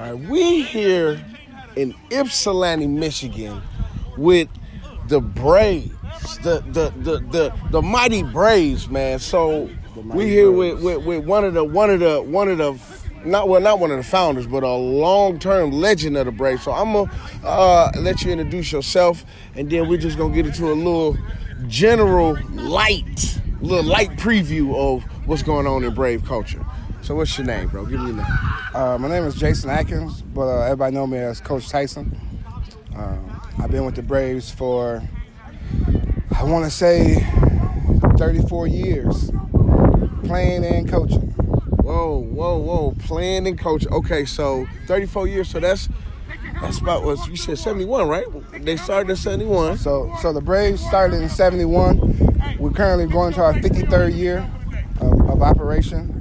All right, we here in Ypsilanti, Michigan, with the Braves, the mighty Braves, man. So we here with one of the not one of the founders, but a long-term legend of the Braves. So I'm gonna let you introduce yourself, and then we're just gonna get into a little general light preview of what's going on in Brave culture. So what's your name, bro? Give me your name. My name is Jason Atkins, but everybody know me as Coach Tyson. I've been with the Braves for, I want to say, 34 years, playing and coaching. Whoa. Playing and coaching. Okay, so 34 years, so that's about what you said, 71, right? They started in 71. So the Braves started in 71. We're currently going to our 53rd year of operation.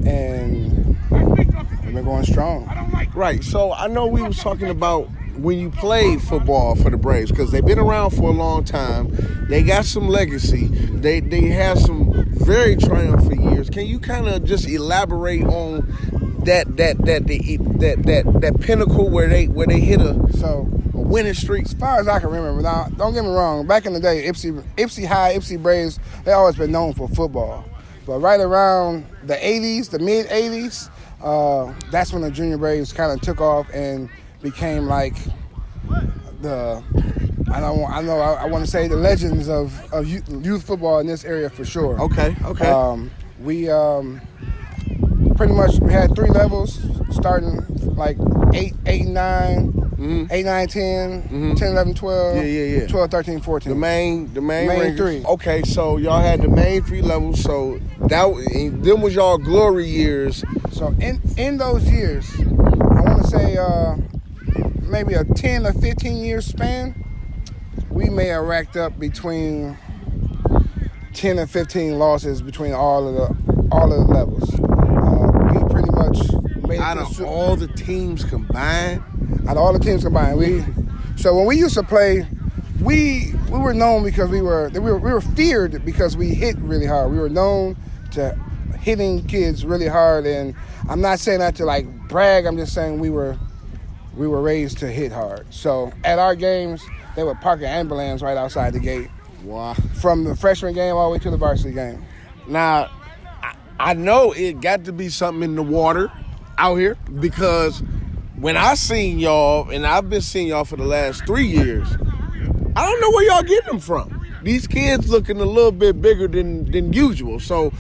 And we've been going strong. Right. So I know we was talking about when you played football for the Braves, because they've been around for a long time. They got some legacy. They had some very triumphant years. Can you kind of just elaborate on that pinnacle where they hit a winning streak? As far as I can remember, now don't get me wrong. Back in the day, Ypsi High, Ypsi Braves, they always been known for football. But right around the 80s, the mid 80s, that's when the Junior Braves kind of took off and became like I want to say the legends of youth football in this area for sure. Okay. We pretty much we had 3 levels, starting like 8, 9, 8, 9, 10, 10, 11, 12, 12, 13, 14. The main 3. Okay, so y'all had the main 3 levels, so them was y'all glory years. So in those years, I want to say maybe a 10 or 15 year span, we may have racked up between 10 and 15 losses between all of the levels. We pretty much made out of all the teams combined. So when we used to play, we were known because we were feared because we hit really hard. We were known to hitting kids really hard, and I'm not saying that to like brag. I'm just saying we were raised to hit hard. So at our games, they would park an ambulance right outside the gate. Wow. From the freshman game all the way to the varsity game. Now, I know it got to be something in the water out here, because when I seen y'all, and I've been seeing y'all for the last 3 years, I don't know where y'all getting them from. These kids looking a little bit bigger than usual. So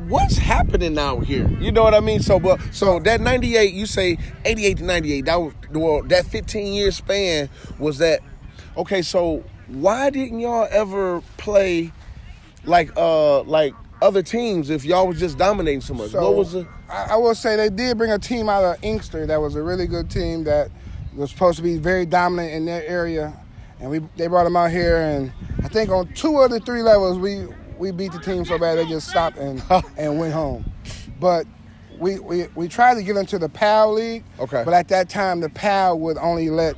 what's happening out here? You know what I mean? So that 98, you say 88 to 98, that 15-year span was that. Okay, so why didn't y'all ever play like other teams if y'all was just dominating so much? So, what was the... I will say they did bring a team out of Inkster that was a really good team that was supposed to be very dominant in their area, and they brought them out here, and I think on 2 of the 3 levels we beat the team so bad they just stopped and went home. But we tried to get into the PAL League, okay, but at that time the PAL would only let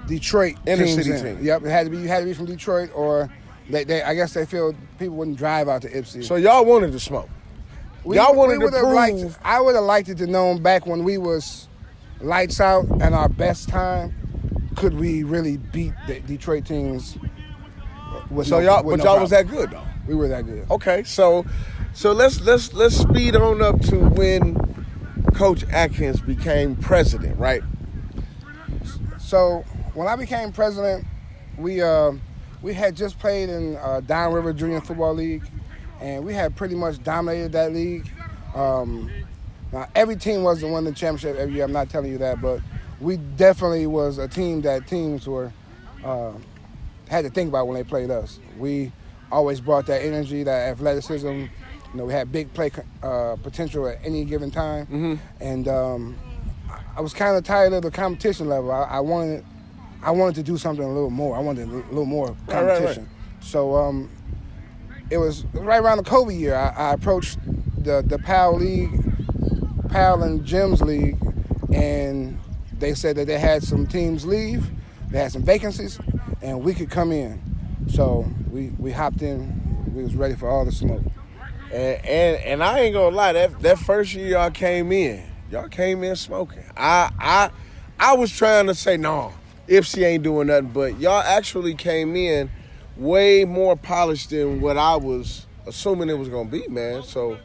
Detroit inner teams city in. team. Yep, you had to be from Detroit, or I guess they feel people wouldn't drive out to Ypsi. So y'all wanted to smoke. Y'all wanted to prove. I would have liked it to know back when we was lights out and our best time, could we really beat the Detroit teams? Y'all was that good though. We were that good. Okay, so let's speed on up to when Coach Atkins became president, right? So when I became president, we had just played in Downriver Junior Football League, and we had pretty much dominated that league. Now every team wasn't winning the championship every year. I'm not telling you that, but we definitely was a team that teams were had to think about when they played us. We always brought that energy, that athleticism. You know, we had big play potential at any given time, and I was kind of tired of the competition level. I wanted to do something a little more. I wanted a little more competition. Right. So it was right around the COVID year. I approached the PAL League, PAL and GMYS League, and they said that they had some teams leave, they had some vacancies, and we could come in. So we hopped in. We was ready for all the smoke. And I ain't gonna lie, that first year y'all came in, Y'all came in smoking. I was trying to say no, if she ain't doing nothing, but y'all actually came in way more polished than what I was assuming it was gonna be, man. So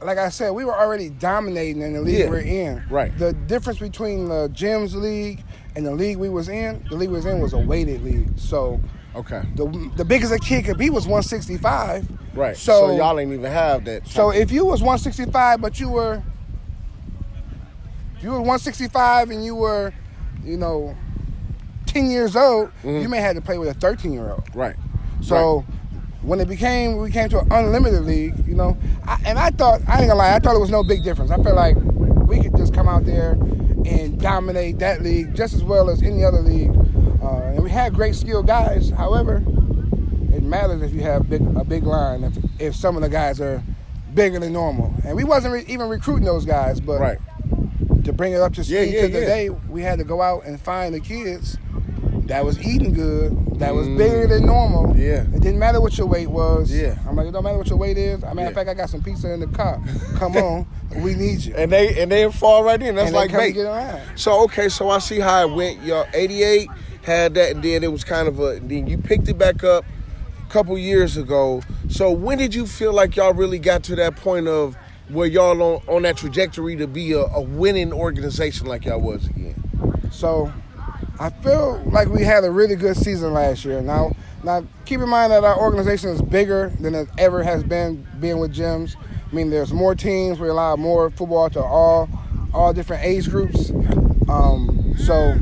like I said, we were already dominating in the league we're in. Right. The difference between the Gyms league and the league we was in, was a weighted league. So okay, the biggest a kid could be was 165. Right. So y'all ain't even have that. So if you was 165, but you were 165 and you were, 10 years old, you may have to play with a 13-year-old. Right. So when we came to an unlimited league, I thought, I ain't gonna lie, I thought it was no big difference. I felt like we could just come out there and dominate that league just as well as any other league. And we had great skilled guys. However, it matters if you have a big line, if some of the guys are bigger than normal. And we wasn't even recruiting those guys, but to bring it up to speed to today, we had to go out and find the kids that was eating good, that was bigger than normal. Yeah. It didn't matter what your weight was. Yeah. I'm like, it don't matter what your weight is. As a matter of fact, I got some pizza in the car. Come on, we need you. And they fall right in. That's and like they bait. get around. So so I see how it went. Y'all 88 had that, and then it was kind of then you picked it back up a couple years ago. So when did you feel like y'all really got to that point of where y'all on that trajectory to be a winning organization like y'all was again? So I feel like we had a really good season last year. Now keep in mind that our organization is bigger than it ever has been being with gyms. I mean, there's more teams. We allow more football to all different age groups. So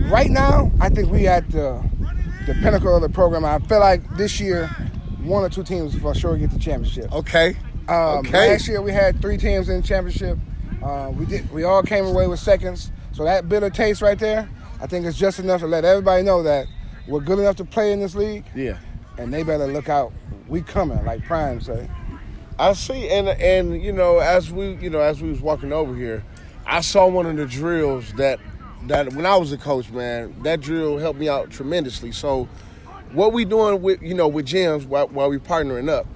right now, I think we at the pinnacle of the program. I feel like this year, one or two teams for sure get the championship. Okay. Last year we had 3 teams in the championship. We all came away with seconds. So that bitter taste right there, I think it's just enough to let everybody know that we're good enough to play in this league. Yeah. And they better look out. We coming, like Prime say. I see, and as we was walking over here, I saw one of the drills that when I was a coach, man, that drill helped me out tremendously. So what we doing with gyms while we partnering up,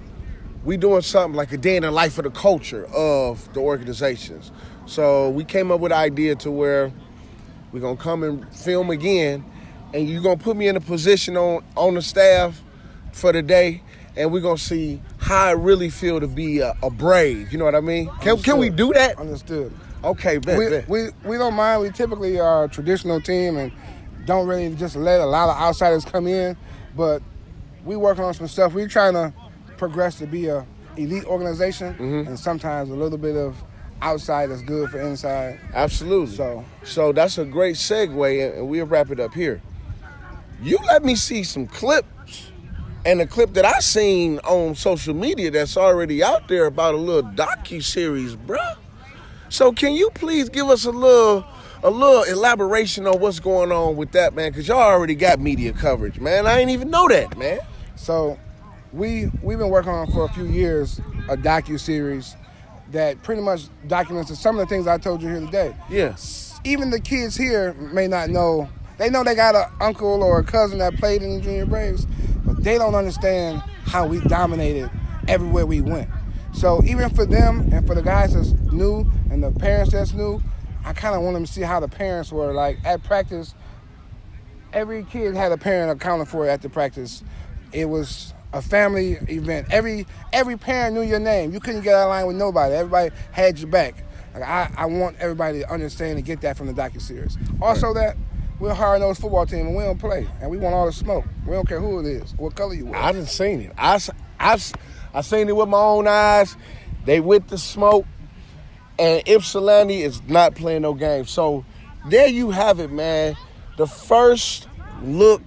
we doing something like a day in the life of the culture of the organizations. So we came up with an idea to where we're going to come and film again, and you're going to put me in a position on the staff for the day, and we're going to see how it really feel to be a Brave. You know what I mean? Can we do that? Understood. Okay, bet. We don't mind. We typically are a traditional team and don't really just let a lot of outsiders come in, but we working on some stuff. We're trying to progress to be a elite organization, and sometimes a little bit of outside is good for inside. Absolutely. So that's a great segue, and we'll wrap it up here. You let me see some clips, and a clip that I seen on social media that's already out there about a little docu-series, bruh. So can you please give us a little elaboration on what's going on with that, man? Because y'all already got media coverage, man. I ain't even know that, man. So we've been working on for a few years a docu-series that pretty much documents some of the things I told you here today. Yeah. Even the kids here may not know. They know they got an uncle or a cousin that played in the Junior Braves, but they don't understand how we dominated everywhere we went. So even for them and for the guys that's new and the parents that's new, I kind of want them to see how the parents were. Like at practice, every kid had a parent accounted for at the practice. It was a family event. Every parent knew your name. You couldn't get out of line with nobody. Everybody had your back. Like I want everybody to understand and get that from the docuseries. Also that we're a hard-nosed football team and we don't play. And we want all the smoke. We don't care who it is, what color you wear. I done seen it. I seen it with my own eyes. They with the smoke. And Ypsilanti is not playing no games. So there you have it, man. The first look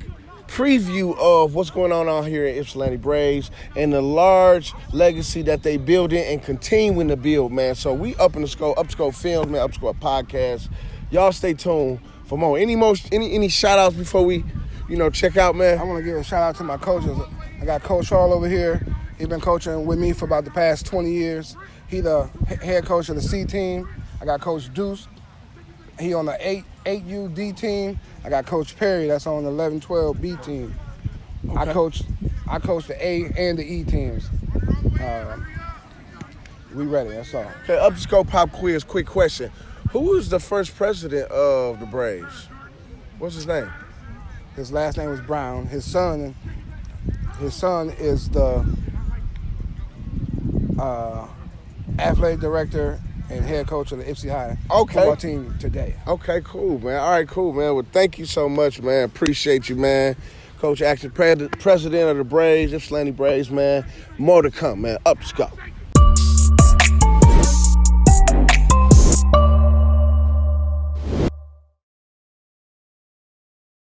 preview of what's going on out here at Ypsilanti Braves and the large legacy that they building and continuing to build, man. So we up in the scope, Upscope Films, man, Upscope Podcast. Y'all stay tuned for more. Any shout outs before we, check out, man? I want to give a shout out to my coaches. I got Coach Hall over here. He's been coaching with me for about the past 20 years. He the head coach of the C team. I got Coach Deuce. He on the 8U D team. I got Coach Perry. That's on the 11-12 B team. Okay. I coach the A and the E teams. We ready. That's all. Okay, up to scope pop quiz. Quick question: who was the first president of the Braves? What's his name? His last name was Brown. His son is the athletic director and head coach of the Ipsy High football team today. Okay, cool, man. All right, cool, man. Well, thank you so much, man. Appreciate you, man. Coach, acting president of the Braves, Ypsilanti Braves, man. More to come, man. Up to scope.